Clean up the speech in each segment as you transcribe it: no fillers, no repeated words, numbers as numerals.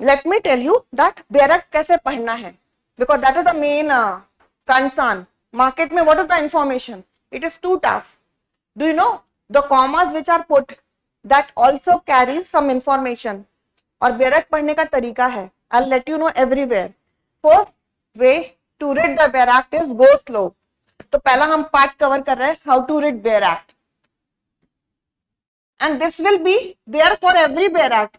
Let me tell you that barrack कैसे पढ़ना है, because that is the main concern. Market में what is the information? It is too tough. Do you know the commas which are put that also carries some information? और barrack पढ़ने का तरीका है. I'll let you know everywhere. First way to read the barrack is go slow. तो पहला हम part cover कर रहे हैं how to read barrack. And this will be there for every barrack.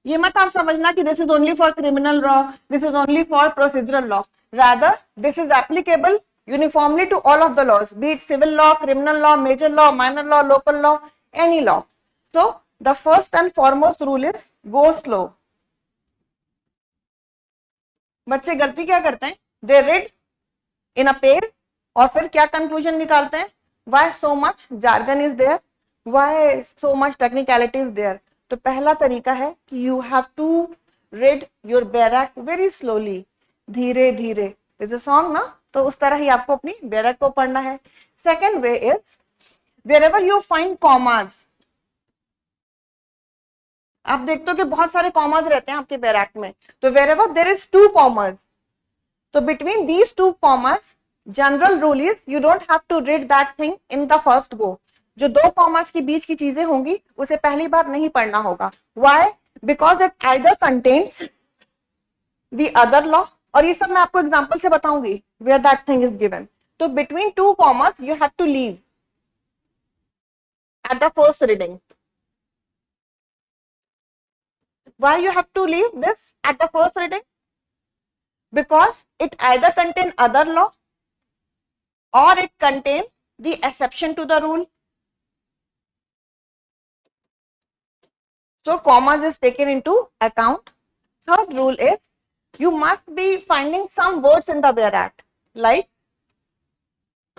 ये मत आप समझना कि this is only for criminal law, this is only for procedural law. Rather this is applicable uniformly to all of the laws, be it civil law, criminal law, major law, minor law, local law, any law. So the first and foremost rule is go slow. बच्चे गलती क्या करते हैं, they read in a page और फिर क्या conclusion निकालते हैं, why so much jargon is there, why so much technicality is there. तो पहला तरीका है कि you have to read your bare act very slowly, धीरे धीरे. इज अ सॉन्ग ना, तो उस तरह ही आपको अपनी बैरक को पढ़ना है. Second way is wherever you find commas. आप देखते हो कि बहुत सारे कॉमाज रहते हैं आपके बैरक में, तो wherever there is two commas, तो between these two commas general rule is you don't have to read that thing in the first go. जो दो कॉमास के बीच की चीजें होंगी उसे पहली बार नहीं पढ़ना होगा. Why? Because it either contains the other law, और ये सब मैं आपको एग्जांपल से बताऊंगी where that thing is given. तो between two commas you have to leave at the first reading. Why you have to leave this at the first reading? Because it either contain other law or it contain the exception to the rule. So commas is taken into account. Third rule is you must be finding some words in the whereat, like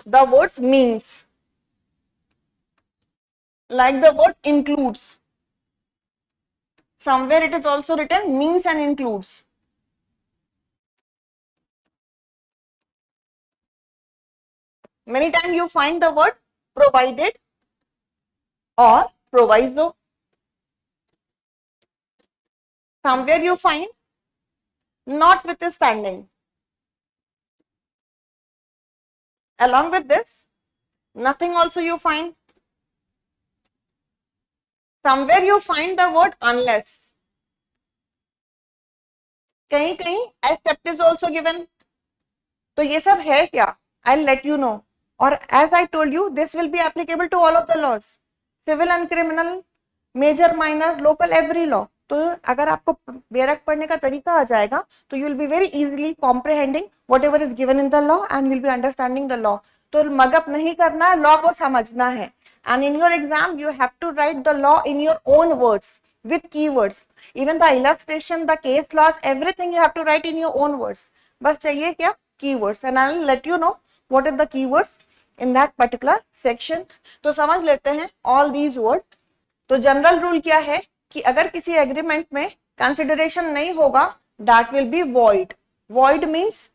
the words means, like the word includes. Somewhere it is also written means and includes. Many times you find the word provided or proviso. Somewhere you find notwithstanding. Along with this, nothing also you find. Somewhere you find the word unless. कहीं कहीं except is also given. तो ये सब है क्या? I'll let you know. और as I told you, this will be applicable to all of the laws, civil and criminal, major, minor, local, every law. तो अगर आपको बैरक पढ़ने का तरीका आ जाएगा तो you will be very easily comprehending whatever is given in the law and will be understanding the law. तो मगअप नहीं करना है, लॉ को समझना है. And in your exam you have to write the law in your own words with keywords, even the illustration, the case laws, everything you have to write in your own words. बस चाहिए क्या? Keywords. And I will let you know what is the keywords in that particular section. तो समझ लेते हैं all these words. तो general rule क्या है कि अगर किसी एग्रीमेंट में कंसिडरेशन नहीं होगा, that will be void. Void means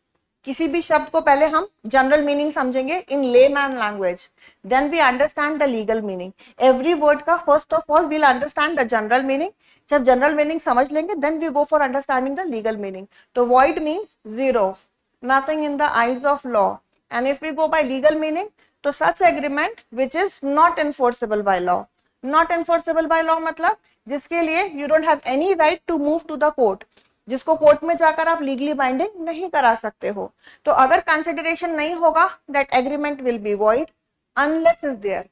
किसी भी शब्द को पहले हम जनरल मीनिंग समझेंगे in layman language, then we understand the legal meaning. Every word का first of all we'll understand the general meaning. जब जनरल मीनिंग समझ लेंगे then we go for understanding the legal meaning. तो void means zero, nothing in the eyes of law. And if we go by legal meaning, तो such agreement which is not enforceable by law. Not enforceable by law मतलब जिसके लिए you don't have any right to move to the court, जिसको court में जाकर आप legally binding नहीं करा सकते हो. तो अगर कंसिडरेशन नहीं होगा, that agreement will be void unless is there.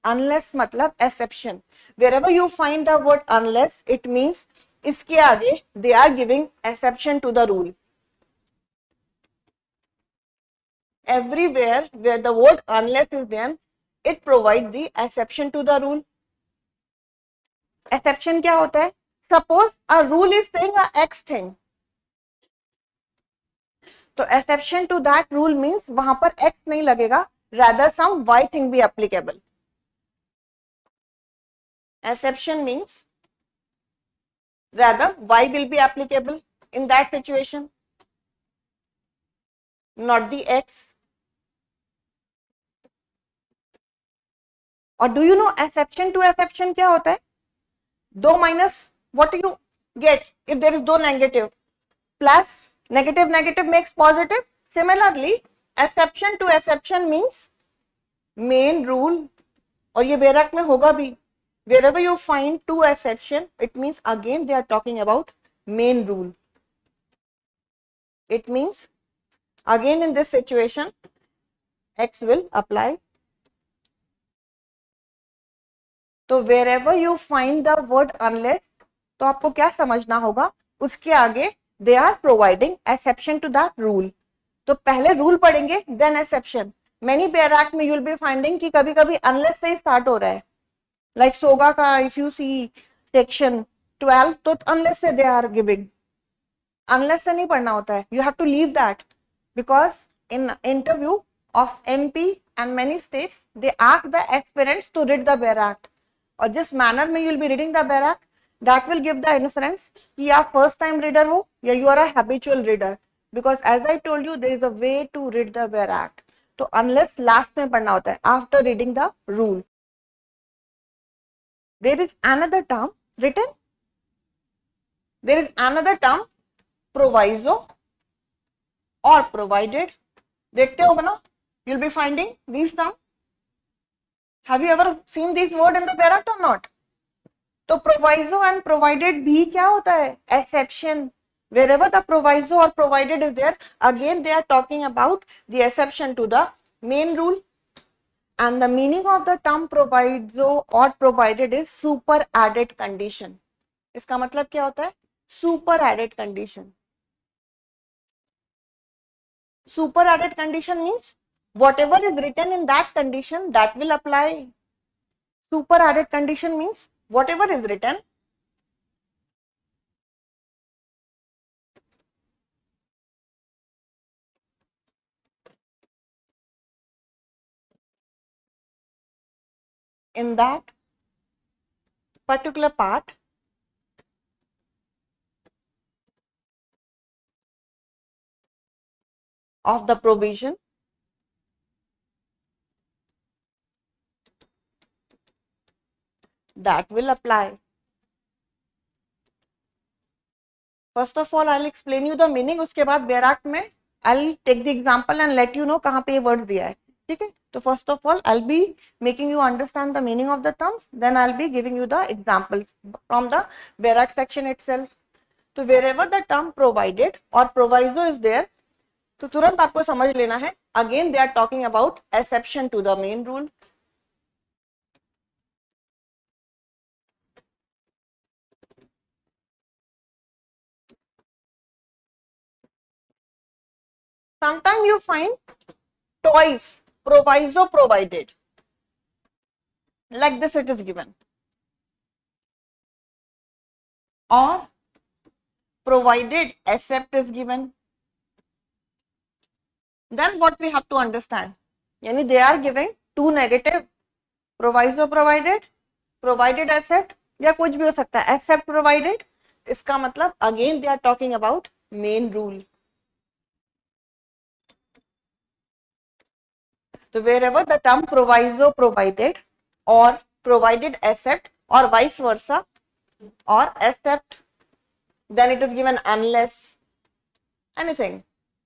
Unless मतलब exception. Wherever you find the word unless, it means इसके आगे they are giving exception to the rule. Everywhere where the word unless is there, it provides the exception to the rule. Exception क्या होता है? Suppose a rule is saying a X thing, तो exception to that rule means वहां पर X नहीं लगेगा, rather some Y thing be applicable. Exception means rather Y will be applicable in that situation, not the X. और do you know exception to exception क्या होता है? दो minus, what do you get if there is no negative. Plus negative negative makes positive. Similarly, exception to exception means main rule, और ये बेरक में होगा भी. Wherever you find two exception, it means again they are talking about main rule. It means again in this situation X will apply. तो wherever you find the word unless, तो आपको क्या समझना होगा, उसके आगे they are providing exception to that rule. तो पहले रूल पढ़ेंगे then exception. Many बैराक में you'll be finding कि कभी कभी unless से ही start हो रहा है. Like सोगा का if you see section 12, तो unless से they are giving. Unless से नहीं पढ़ना होता है. You have to leave that because in interview of MP and many states they ask the aspirants to read the बैराक. और जिस मैनर में you will be reading the bare act, that will give the influence कि आप first time reader हो या you are a habitual reader. Because as I told you there is a way to read the bare act. तो unless last में पढ़ना होता है after reading the rule. There is another term written, there is another term proviso और provided. देखते होगा ना, you will be finding these term. Have you ever seen these word in the Barak or not? तो proviso and provided भी क्या होता है? Exception. Wherever the proviso or provided is there, again they are talking about the exception to the main rule. And the meaning of the term proviso or provided is super added condition. इसका मतलब क्या होता है? Super added condition. Super added condition means whatever is written in that condition that will apply. Super added condition means whatever is written in that particular part of the provision that will apply. First of all, I'll explain you the meaning. उसके बाद बैराक में I'll take the example and let you know कहाँ पे ये word दिया है. ठीक है? तो first of all, I'll be making you understand the meaning of the terms. Then I'll be giving you the examples from the बैराक section itself. तो wherever the term provided or proviso is there, तो तुरंत आपको समझ लेना है. Again, they are talking about exception to the main rule. Sometimes you find twice proviso provided. Like this it is given. Or provided except is given. Then what we have to understand? Yani they are giving two negative, proviso provided, provided except, या कुछ भी हो सकता है, except provided. इसका मतलब again they are talking about main rule. So wherever the term proviso provided or provided except or vice versa or except, then it is given unless, anything.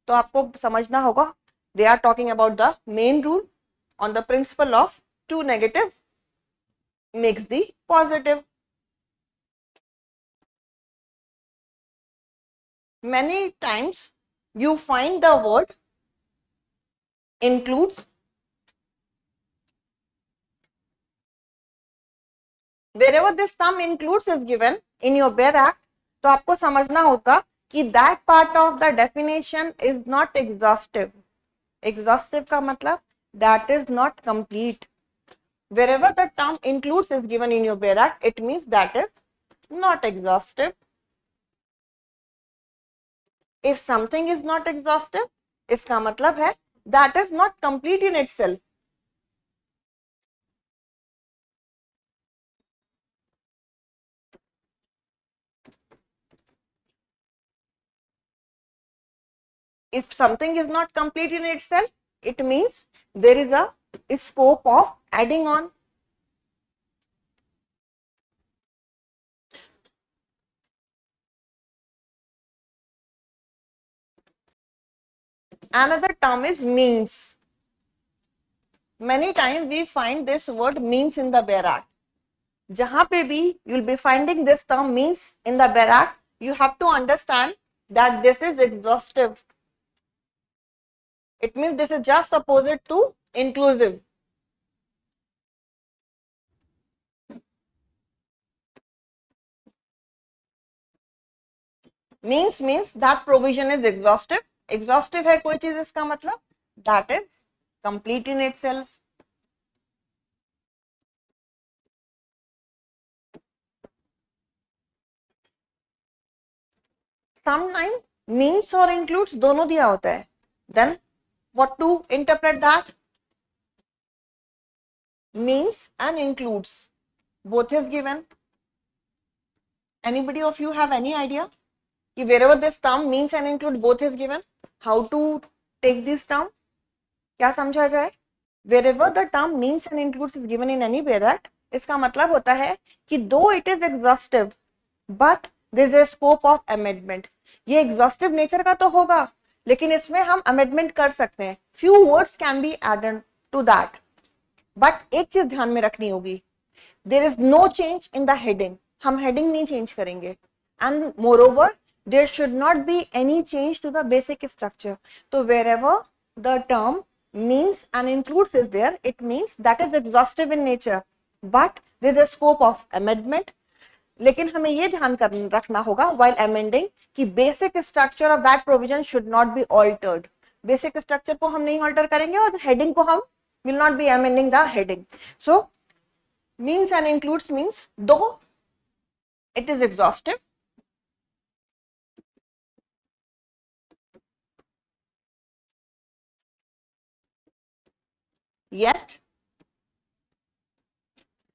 तो आपको समझना होगा they are talking about the main rule on the principle of two negative makes the positive. Many times you find the word includes. Wherever this term includes is given in your बैराक, तो आपको समझना होगा कि that part of the definition is not exhaustive. Exhaustive का मतलब that is not complete. Wherever the term includes is given in your बैराक, it means that is not exhaustive. If something is not exhaustive, इसका मतलब है that is not complete in itself. If something is not complete in itself, it means there is a scope of adding on. Another term is means. Many times we find this word means in the bare act. जहां पे भी you'll be finding this term means in the bare act, you have to understand that this is exhaustive. It means this is just opposite to inclusive. Means that provision is exhaustive. Exhaustive है कोई चीज, इसका मतलब that is complete in itself. Sometimes means और includes दोनों दिया होता है. Then what to interpret that? Means and includes both is given. Anybody of you have any idea? Wherever this term means and include both is given, how to take this term? क्या समझा जाए? Wherever the term means and includes is given in any way, that इसका मतलब होता है कि though it is exhaustive, but there is a scope of amendment. ये exhaustive nature का तो होगा, लेकिन इसमें हम amendment कर सकते हैं. Few words can be added to that. But एक चीज ध्यान में रखनी होगी, there is no change in the heading. हम heading नहीं change करेंगे. And moreover, there should not be any change to the basic structure. So wherever the term means and includes is there, it means that is exhaustive in nature, but there is a scope of amendment. लेकिन हमें ये ध्यान रखना होगा while amending कि basic structure of that provision should not be altered. Basic structure को हम नहीं alter करेंगे और heading को हम will not be amending the heading. So means and includes means though it is exhaustive, yet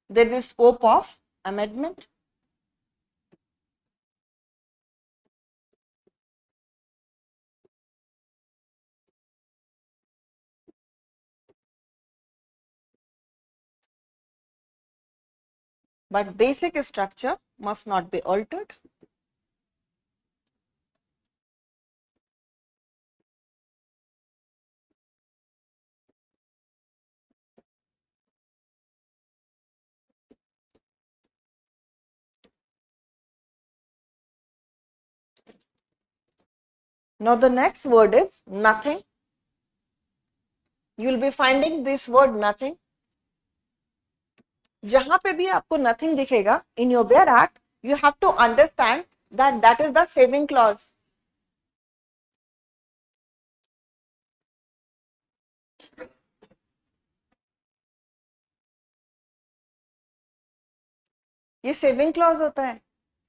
there is scope of amendment. But basic structure must not be altered. Now the next word is nothing. You will be finding this word nothing. जहां पे भी आपको nothing दिखेगा in your bare act, you have to understand that that is the saving clause. ये saving clause होता है.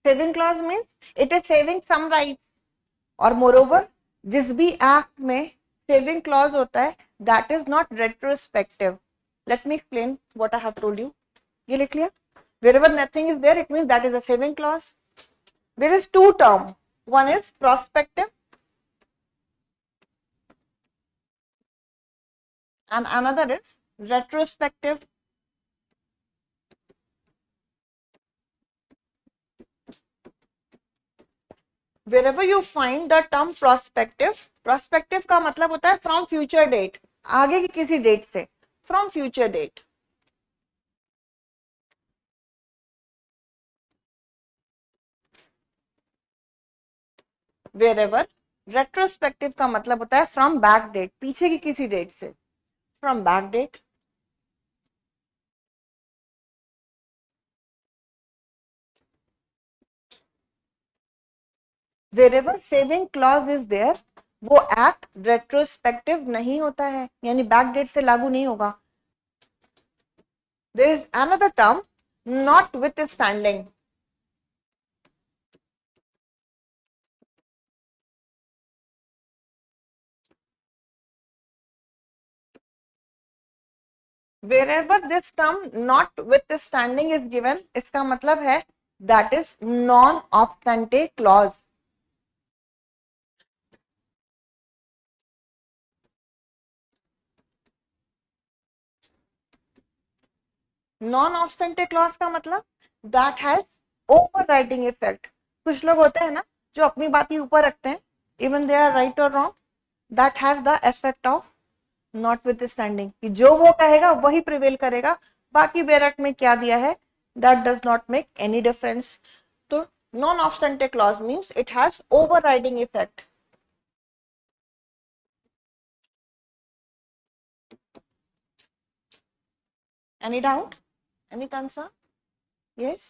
Saving clause means it is saving some rights. और moreover, जिस भी act में saving clause होता है, that is not retrospective. Let me explain what I have told you. ये लिख लिया. Wherever nothing is there, it means that is a saving clause. There is two terms. One is prospective and another is retrospective. Wherever you find the term prospective, prospective का मतलब होता है from future date, आगे की किसी date से, from future date. Wherever retrospective का मतलब होता है from back date, पीछे की किसी डेट से, from back date. Wherever saving clause is there, वो एक्ट रेट्रोस्पेक्टिव नहीं होता है, यानी बैक डेट से लागू नहीं होगा. There is another term, notwithstanding. Wherever this term notwithstanding is given, इसका मतलब है that is non obstante clause. Non obstante clause का मतलब दैट हैज ओवरराइडिंग इफेक्ट. कुछ लोग होते हैं ना जो अपनी बात ही ऊपर रखते हैं, इवन दे आर राइट और wrong. That has the effect of not with standing, कि जो वो कहेगा वही प्रिवेल करेगा, बाकी बेरट में क्या दिया है that does not make any difference. तो non obstante clause means it has overriding effect. Any doubt? Any concern? Yes?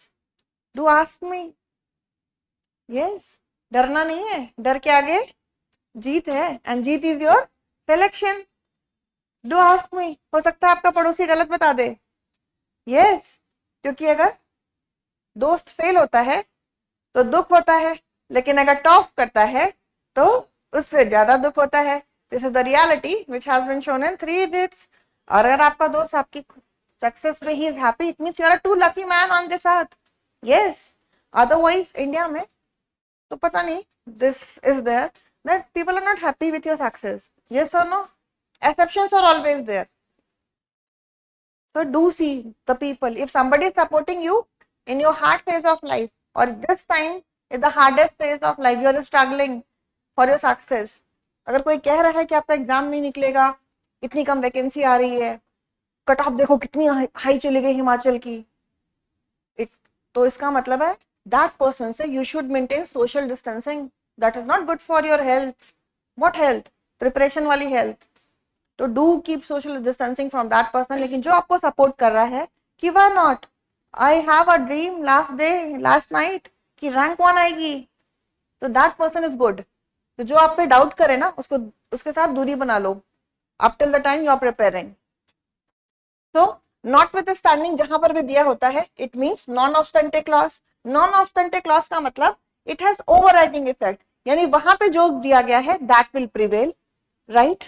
Do ask me. Yes? डरना नहीं है, डर के आगे जीत है, and Jeet is your selection. Do ask me. हो सकता है आपका पड़ोसी गलत बता दे। यस, क्योंकि अगर दोस्त फेल होता है तो दुख होता है, लेकिन अगर टॉप करता है तो उससे ज्यादा दुख होता है। This is the reality which has been shown in 3 Idiots। और अगर आपका दोस्त आपकी सक्सेस में ही is happy, it means you are a too lucky man on this earth. Yes, otherwise India में तो पता नहीं, this is there that people are not happy with your success. Yes और no? Exceptions are always there. So do see the people. If somebody is supporting you in your hard phase of life, or this time is the hardest phase of life, you are struggling for your success. अगर कोई कह रहा है कि आपका exam नहीं निकलेगा, इतनी कम वैकेंसी आ रही है, कट ऑफ देखो कितनी हाई चली गई हिमाचल की, तो इसका मतलब है दैट पर्सन से you should maintain social distancing. That is not good for your health. What health? Preparation वाली हेल्थ। तो do keep social distancing from that person. लेकिन जो आपको सपोर्ट कर रहा है कि why not, I have a dream last day last night कि रैंक 1 आएगी, तो दैट पर्सन इज गुड। तो जो आप पे डाउट करे ना, उसको उसके साथ दूरी बना लो up till the time you are preparing. तो नॉट विथ स्टैंडिंग जहां पर भी दिया होता है, it means non obstante clause. Non obstante clause का मतलब इट हैज ओवरराइडिंग इफेक्ट, यानी वहां पे जो दिया गया है दैट विल प्रिवेल, राइट?